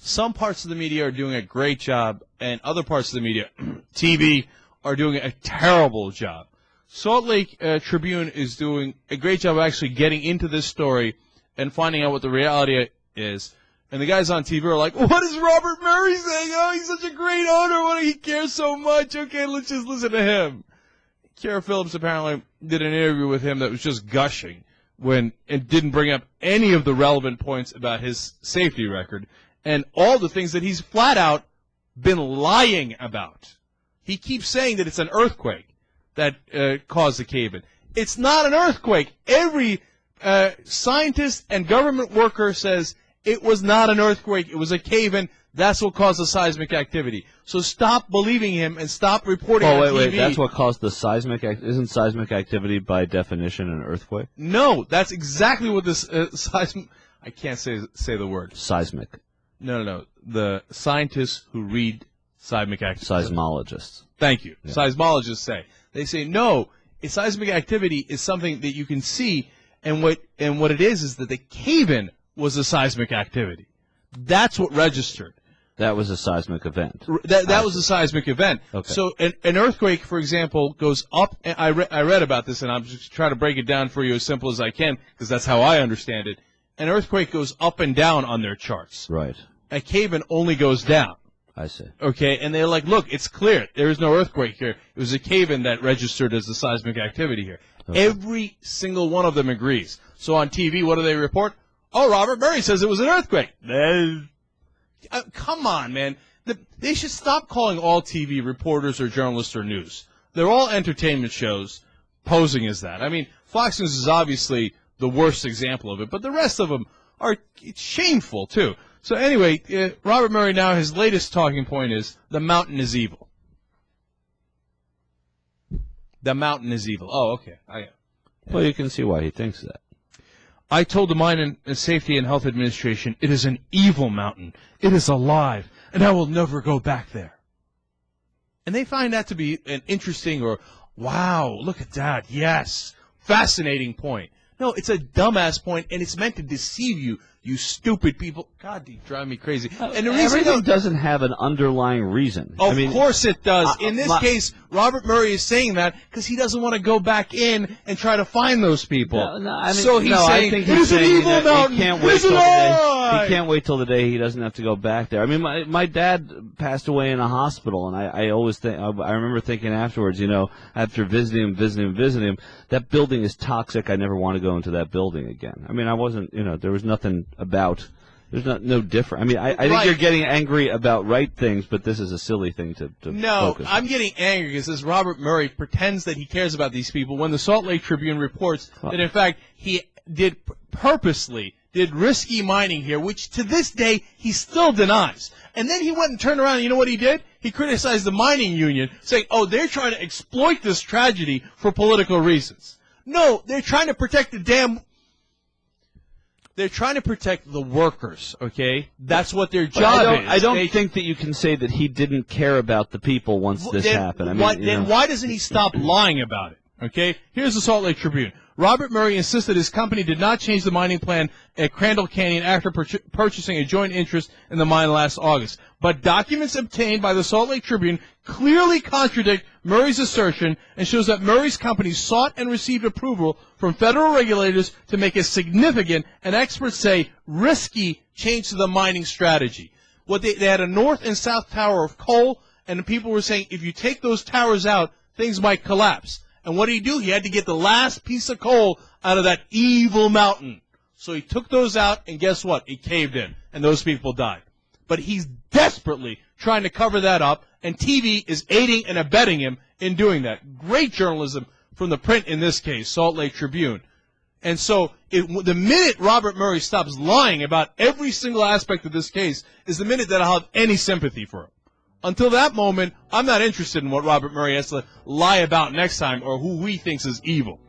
some parts of the media are doing a great job, and other parts of the media, TV, are doing a terrible job. Salt Lake Tribune is doing a great job of actually getting into this story and finding out what the reality is. And the guys on TV are like, what is Robert Murray saying? Oh, he's such a great owner. Why do he care so much? Okay, let's just listen to him. Kara Phillips apparently did an interview with him that was just gushing and didn't bring up any of the relevant points about his safety record and all the things that he's flat out been lying about. He keeps saying that it's an earthquake that caused the cave-in. It's not an earthquake. Every scientist and government worker says it was not an earthquake. It was a cave-in. That's what caused the seismic activity. So stop believing him and stop reporting on TV. Wait. That's what caused the seismic Isn't seismic activity by definition an earthquake? No, that's exactly what this seismic... I can't say the word. Seismic. No. The scientists who read seismic activity. Seismologists. Thank you. Yeah. Seismologists say. They say, no, seismic activity is something that you can see, and what it is that the cave-in was a seismic activity. That's what registered. That was a seismic event. That was a seismic event. Okay. So an earthquake, for example, goes up. I read about this, and I'm just trying to break it down for you as simple as I can, because that's how I understand it. An earthquake goes up and down on their charts. Right. A cave-in only goes down. I see. Okay, and they're like, look, it's clear. There is no earthquake here. It was a cave-in that registered as the seismic activity here. Okay. Every single one of them agrees. So on TV, what do they report? Oh, Robert Murray says it was an earthquake. Come on, man. They should stop calling all TV reporters or journalists or news. They're all entertainment shows posing as that. I mean, Fox News is obviously the worst example of it, but the rest of them are shameful, too. So anyway, Robert Murray now, his latest talking point is the mountain is evil. The mountain is evil. Oh, okay. Well, you can see why he thinks that. I told the Mine and Safety and Health Administration it is an evil mountain. It is alive, and I will never go back there. And they find that to be an interesting or, wow, look at that, yes, fascinating point. No, it's a dumbass point, and it's meant to deceive you, you stupid people. God, you drive me crazy. And the reason everything doesn't have an underlying reason. Of course it does. In this case, Robert Murray is saying that because he doesn't want to go back in and try to find those people. So he's saying, it is an evil mountain. He can't wait till the day he doesn't have to go back there. I mean, my dad passed away in a hospital, and I always think, I remember thinking afterwards, after visiting him, that building is toxic. I never want to go into that building again. I mean, I wasn't, there was nothing about, there's no different. I mean, I think you're getting angry about right things, but this is a silly thing to focus on. I'm getting angry because this Robert Murray pretends that he cares about these people when the Salt Lake Tribune reports that, in fact, he purposely did risky mining here, which to this day he still denies. And then he went and turned around, and you know what he did? He criticized the mining union, saying, oh, they're trying to exploit this tragedy for political reasons. No, they're trying to protect They're trying to protect the workers, okay? That's what their job is. I don't think that you can say that he didn't care about the people once this happened. Then why doesn't he stop lying about it, okay? Here's the Salt Lake Tribune. Robert Murray insisted his company did not change the mining plan at Crandall Canyon after purchasing a joint interest in the mine last August. But documents obtained by the Salt Lake Tribune clearly contradict Murray's assertion and shows that Murray's company sought and received approval from federal regulators to make a significant, and experts say, risky change to the mining strategy. They had a north and south tower of coal, and the people were saying if you take those towers out, things might collapse. And what did he do? He had to get the last piece of coal out of that evil mountain. So he took those out, and guess what? It caved in, and those people died. But he's desperately trying to cover that up, and TV is aiding and abetting him in doing that. Great journalism from the print, in this case, Salt Lake Tribune. And so the minute Robert Murray stops lying about every single aspect of this case is the minute that I'll have any sympathy for him. Until that moment, I'm not interested in what Robert Murray has to lie about next time or who he thinks is evil.